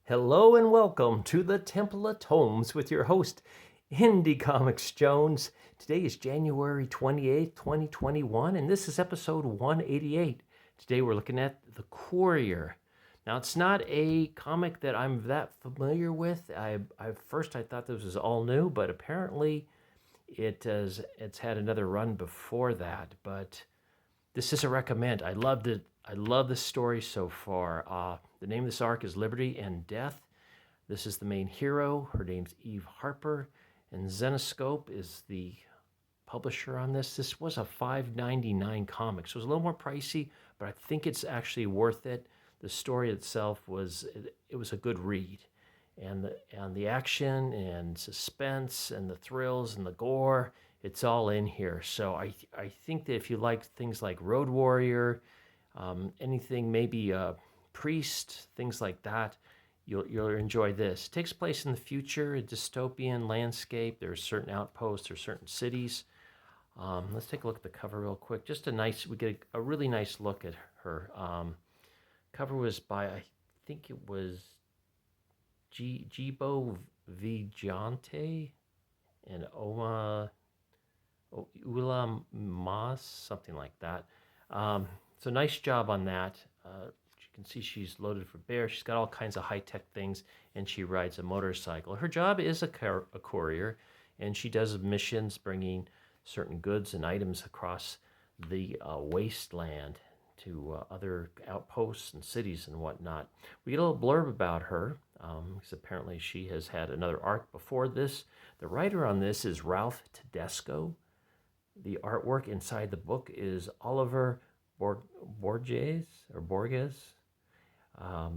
Hello and welcome to the Temple of Tomes with your host, Indie Comics Jones. Today is January 28th, 2021, and this is episode 188. Today we're looking at The Courier. Now, it's not a comic that I'm that familiar with. First I thought this was all new, but apparently it's had another run before that. But this is a recommend. I loved it. I love the story so far. The name of this arc is Liberty and Death. This is the main hero. Her name's Eve Harper, and Zenoscope is the publisher on this. This was a $5.99 comic, so it was a little more pricey, but I think it's actually worth it. The story itself was a good read, and the action and suspense and the thrills and the gore, it's all in here. So I think that if you like things like Road Warrior, anything maybe Priest, things like that, you'll enjoy this. It takes place in the future, a dystopian landscape. There's certain outposts, there's certain cities. Let's take a look at the cover real quick. We get a really nice look at her. Cover was by, I think it was Gibo Vigante and Ula Mas, something like that. So nice job on that. You can see she's loaded for bear. She's got all kinds of high-tech things, and she rides a motorcycle. Her job is a courier, and she does missions bringing certain goods and items across the wasteland to other outposts and cities and whatnot. We get a little blurb about her, because apparently she has had another arc before this. The writer on this is Ralph Tedesco. The artwork inside the book is Oliver Borges.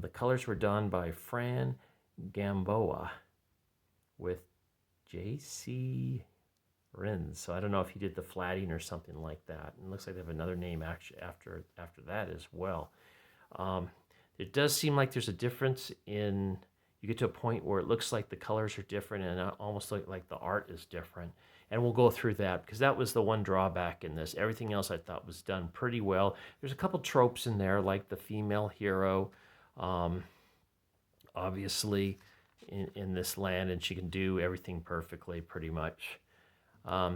The colors were done by Fran Gamboa with J.C. Rins. So I don't know if he did the flatting or something like that. And it looks like they have another name actually after that as well. It does seem like there's a difference in, you get to a point where it looks like the colors are different and it almost like the art is different. And we'll go through that because that was the one drawback in this. Everything else I thought was done pretty well. There's a couple tropes in there, like the female hero, obviously in this land, and she can do everything perfectly pretty much.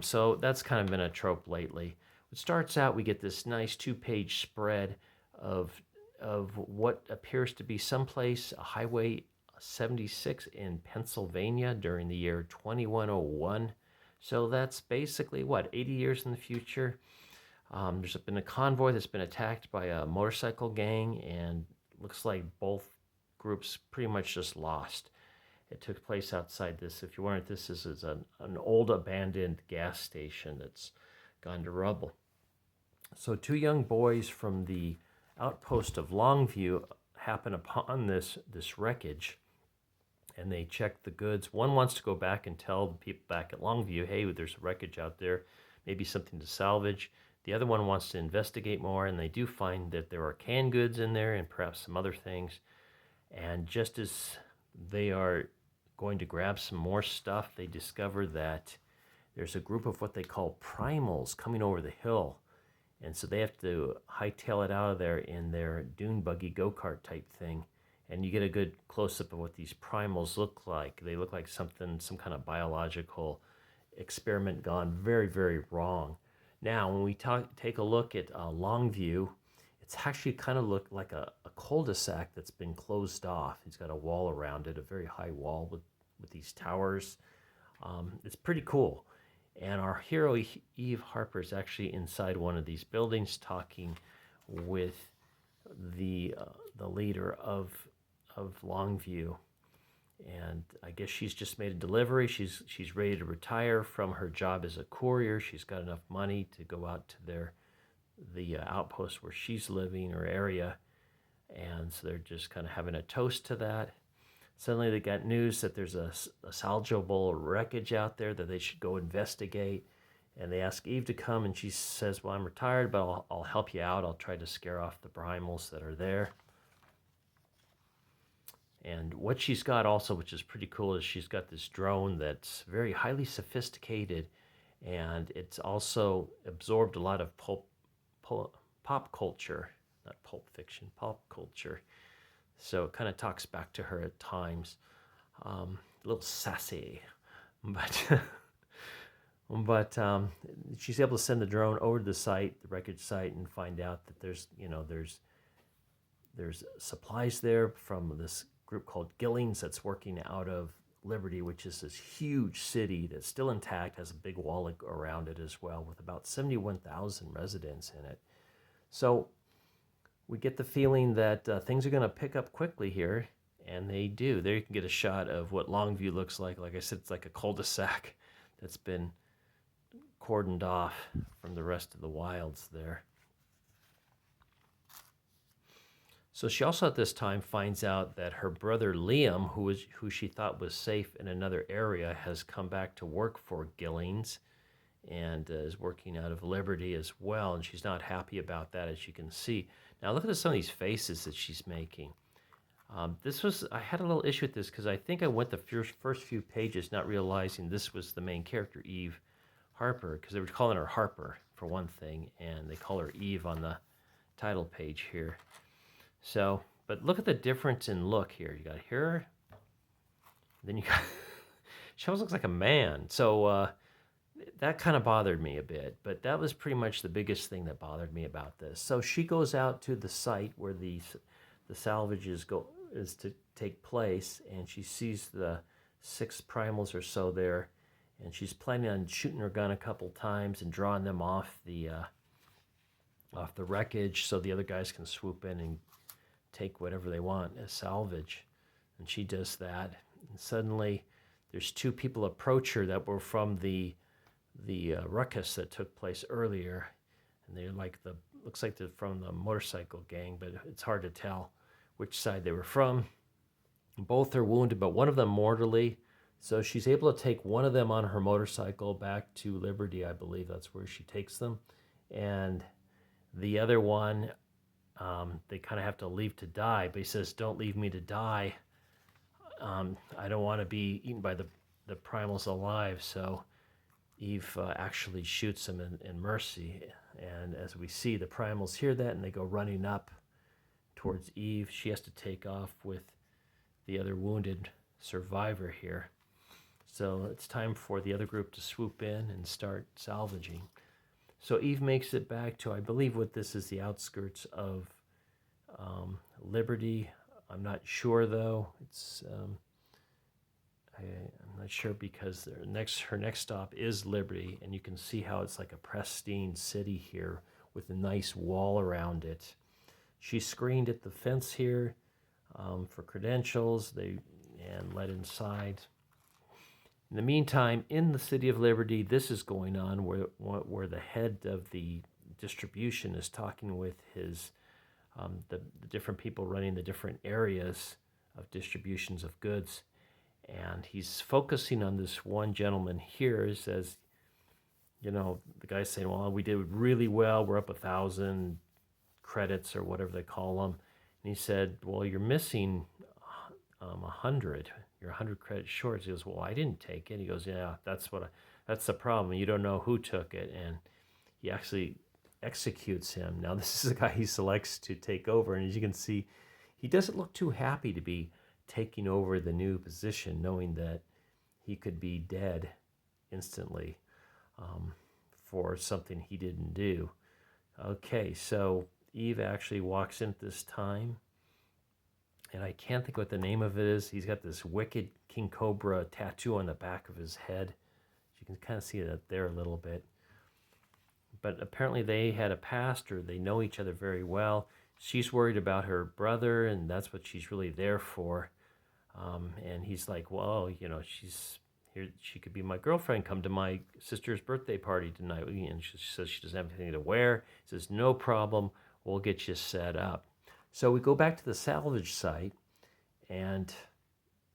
So that's kind of been a trope lately. It starts out, we get this nice 2-page spread of what appears to be someplace, a Highway 76 in Pennsylvania during the year 2101. So that's basically, 80 years in the future. There's been a convoy that's been attacked by a motorcycle gang, and looks like both groups pretty much just lost. It took place outside this. If you weren't, this is an old abandoned gas station that's gone to rubble. So 2 young boys from the outpost of Longview happen upon this wreckage, and they check the goods. One wants to go back and tell the people back at Longview, hey, there's a wreckage out there, maybe something to salvage. The other one wants to investigate more, and they do find that there are canned goods in there and perhaps some other things. And just as they are going to grab some more stuff, they discover that there's a group of what they call primals coming over the hill. And so they have to hightail it out of there in their dune buggy go-kart type thing. And you get a good close-up of what these primals look like. They look like some kind of biological experiment gone very, very wrong. Now, when we take a look at Longview, it's actually kind of looked like a cul-de-sac that's been closed off. It's got a wall around it, a very high wall with these towers. It's pretty cool. And our hero, Eve Harper, is actually inside one of these buildings talking with the leader of Longview. And I guess she's just made a delivery. She's ready to retire from her job as a courier. She's got enough money to go out to the outpost where she's living, or area. And so they're just kind of having a toast to that. Suddenly they got news that there's a salvageable wreckage out there that they should go investigate. And they ask Eve to come, and she says, well, I'm retired, but I'll help you out. I'll try to scare off the primals that are there. And what she's got also, which is pretty cool, is she's got this drone that's very highly sophisticated, and it's also absorbed a lot of pop culture, not pulp fiction, pop culture. So it kind of talks back to her at times. A little sassy, but but she's able to send the drone over to the site, the wreckage site, and find out that there's supplies there from this group called Gillings that's working out of Liberty, which is this huge city that's still intact, has a big wall around it as well, with about 71,000 residents in it. So we get the feeling that things are going to pick up quickly here, and they do. There you can get a shot of what Longview looks like. Like I said, it's like a cul-de-sac that's been cordoned off from the rest of the wilds there. So she also at this time finds out that her brother Liam, who she thought was safe in another area, has come back to work for Gillings and is working out of Liberty as well. And she's not happy about that, as you can see. Now look at some of these faces that she's making. I had a little issue with this because I think I went the first few pages not realizing this was the main character, Eve Harper, because they were calling her Harper for one thing, and they call her Eve on the title page here. So, but look at the difference in look here. You got her, then you got, she almost looks like a man. So that kind of bothered me a bit, but that was pretty much the biggest thing that bothered me about this. So she goes out to the site where the salvage is to take place, and she sees the 6 primals or so there, and she's planning on shooting her gun a couple times and drawing them off the wreckage so the other guys can swoop in and take whatever they want as salvage. And she does that, and suddenly there's 2 people approach her that were from the ruckus that took place earlier, and they're like looks like they're from the motorcycle gang, but it's hard to tell which side they were from. Both are wounded, but one of them mortally, so she's able to take one of them on her motorcycle back to Liberty. I believe that's where she takes them, and the other one, they kind of have to leave to die, but he says, "Don't leave me to die. I don't want to be eaten by the primals alive." So Eve actually shoots him in mercy, and as we see, the primals hear that and they go running up towards Eve. She has to take off with the other wounded survivor here. So it's time for the other group to swoop in and start salvaging. So Eve makes it back to, I believe what this is, the outskirts of Liberty. I'm not sure though. I'm not sure because her next stop is Liberty, and you can see how it's like a pristine city here with a nice wall around it. She's screened at the fence here for credentials, and let inside. In the meantime, in the city of Liberty, this is going on where the head of the distribution is talking with his the different people running the different areas of distributions of goods. And he's focusing on this one gentleman here. He says, the guy's saying, well, we did really well. We're up 1,000 credits or whatever they call them. And he said, well, you're missing 100. You're 100 credits short. He goes, well, I didn't take it. He goes, yeah, that's the problem. You don't know who took it. And he actually executes him. Now, this is the guy he selects to take over. And as you can see, he doesn't look too happy to be taking over the new position, knowing that he could be dead instantly for something he didn't do. Okay, so Eve actually walks in at this time, and I can't think what the name of it is. He's got this wicked King Cobra tattoo on the back of his head. You can kind of see that there a little bit. But apparently they had a past, or they know each other very well. She's worried about her brother, and that's what she's really there for. And he's like, well, she's here. She could be my girlfriend. Come to my sister's birthday party tonight. And she says she doesn't have anything to wear. He says, no problem. We'll get you set up. So we go back to the salvage site, and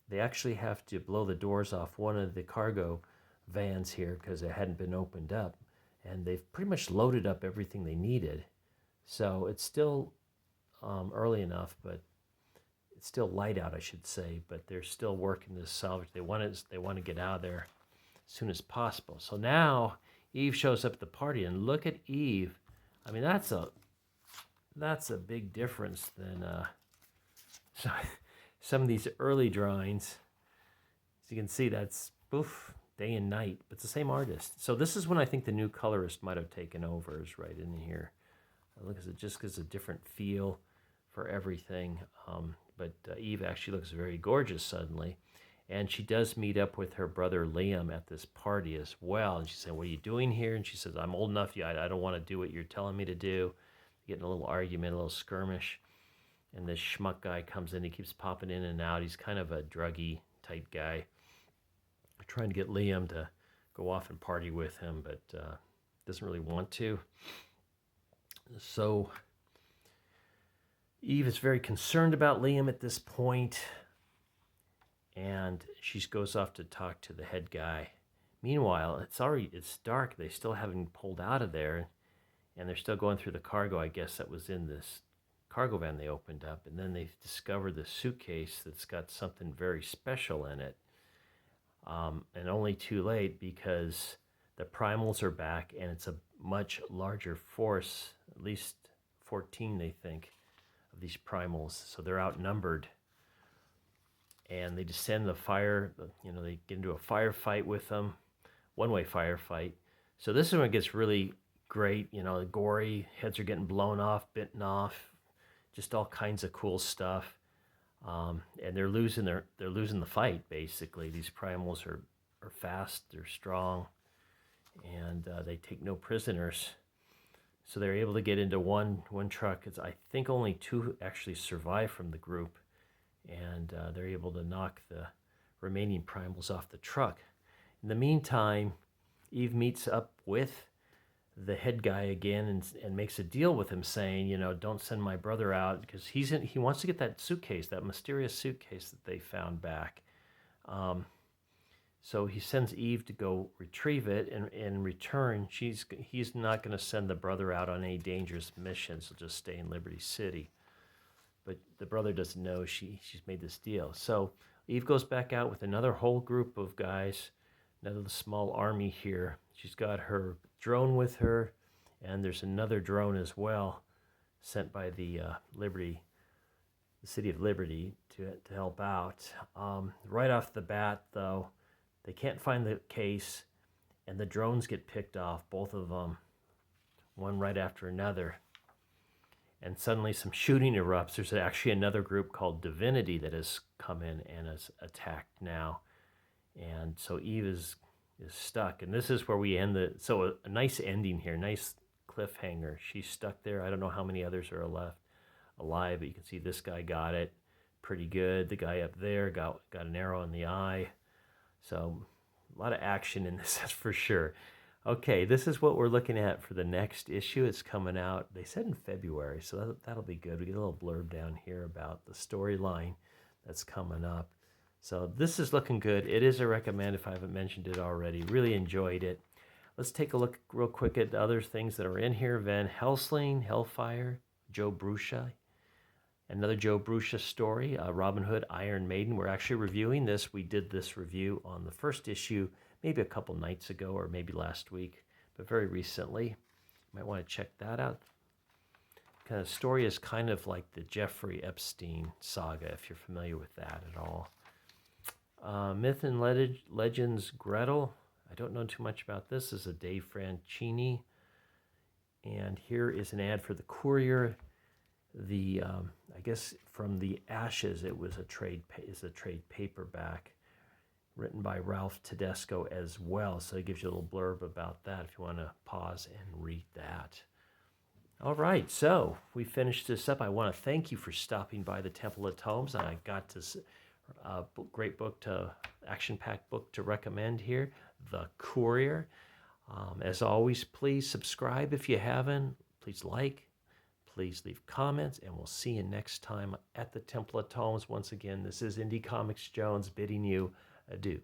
they actually have to blow the doors off one of the cargo vans here because it hadn't been opened up. And they've pretty much loaded up everything they needed. So it's still early enough, but it's still light out, I should say, but they're still working this salvage. They want to get out of there as soon as possible. So now Eve shows up at the party, and look at Eve. I mean, that's a big difference than So some of these early drawings, as you can see, that's poof, day and night, but it's the same artist. So this is when I think the new colorist might have taken over, is right in here. Look, it just gives a different feel for everything. But Eve actually looks very gorgeous suddenly. And she does meet up with her brother Liam at this party as well. And she said, "What are you doing here?" And she says, "I'm old enough. I don't want to do what you're telling me to do." Getting a little argument, a little skirmish. And this schmuck guy comes in. He keeps popping in and out. He's kind of a druggy type guy. Trying to get Liam to go off and party with him, but doesn't really want to. So Eve is very concerned about Liam at this point, and she goes off to talk to the head guy. Meanwhile, it's dark. They still haven't pulled out of there, and they're still going through the cargo, I guess, that was in this cargo van they opened up. And then they discover the suitcase that's got something very special in it. And only too late, because the primals are back, and it's a much larger force, at least 14, they think, of these primals. So they're outnumbered. And they descend the fire, they get into a firefight with them, one-way firefight. So this is when it gets really great, gory, heads are getting blown off, bitten off, just all kinds of cool stuff. And they're losing the fight, basically. These primals are fast, they're strong, and they take no prisoners. So they're able to get into one truck. I think only 2 actually survive from the group, and they're able to knock the remaining primals off the truck. In the meantime, Eve meets up with the head guy again and makes a deal with him, saying, don't send my brother out, because he wants to get that suitcase, that mysterious suitcase that they found back. So he sends Eve to go retrieve it, and in return, he's not going to send the brother out on any dangerous missions. He'll just stay in Liberty City. But the brother doesn't know she's made this deal. So Eve goes back out with another whole group of guys, another small army here. She's got her drone with her, and there's another drone as well sent by the City of Liberty to help out. Right off the bat, though, they can't find the case, and the drones get picked off, both of them, one right after another. And suddenly some shooting erupts. There's actually another group called Divinity that has come in and is attacked now. And so Eve is stuck. And this is where we end so a nice ending here, nice cliffhanger. She's stuck there. I don't know how many others are left alive, but you can see this guy got it pretty good. The guy up there got an arrow in the eye. So a lot of action in this, that's for sure. Okay, this is what we're looking at for the next issue. It's coming out, they said, in February, so that'll be good. We get a little blurb down here about the storyline that's coming up. So this is looking good. It is a recommend if I haven't mentioned it already. Really enjoyed it. Let's take a look real quick at the other things that are in here. Van Helsing, Hellfire, Joe Brusha. Another Joe Brusha story, Robin Hood, Iron Maiden. We're actually reviewing this. We did this review on the first issue maybe a couple nights ago, or maybe last week, but very recently. You might want to check that out. Kind of story is kind of like the Jeffrey Epstein saga, if you're familiar with that at all. Myth and Legends Gretel. I don't know too much about this. This is a Dave Franchini. And here is an ad for the Courier. I guess from the Ashes, it was a trade paperback written by Ralph Tedesco as well. So it gives you a little blurb about that if you want to pause and read that. All right, so we finished this up. I want to thank you for stopping by the Temple of Tomes. I got this great book, action-packed book to recommend here, The Courier. As always, please subscribe if you haven't. Please like. Please leave comments, and we'll see you next time at the Temple of Tomes. Once again, this is Indie Comics Jones bidding you adieu.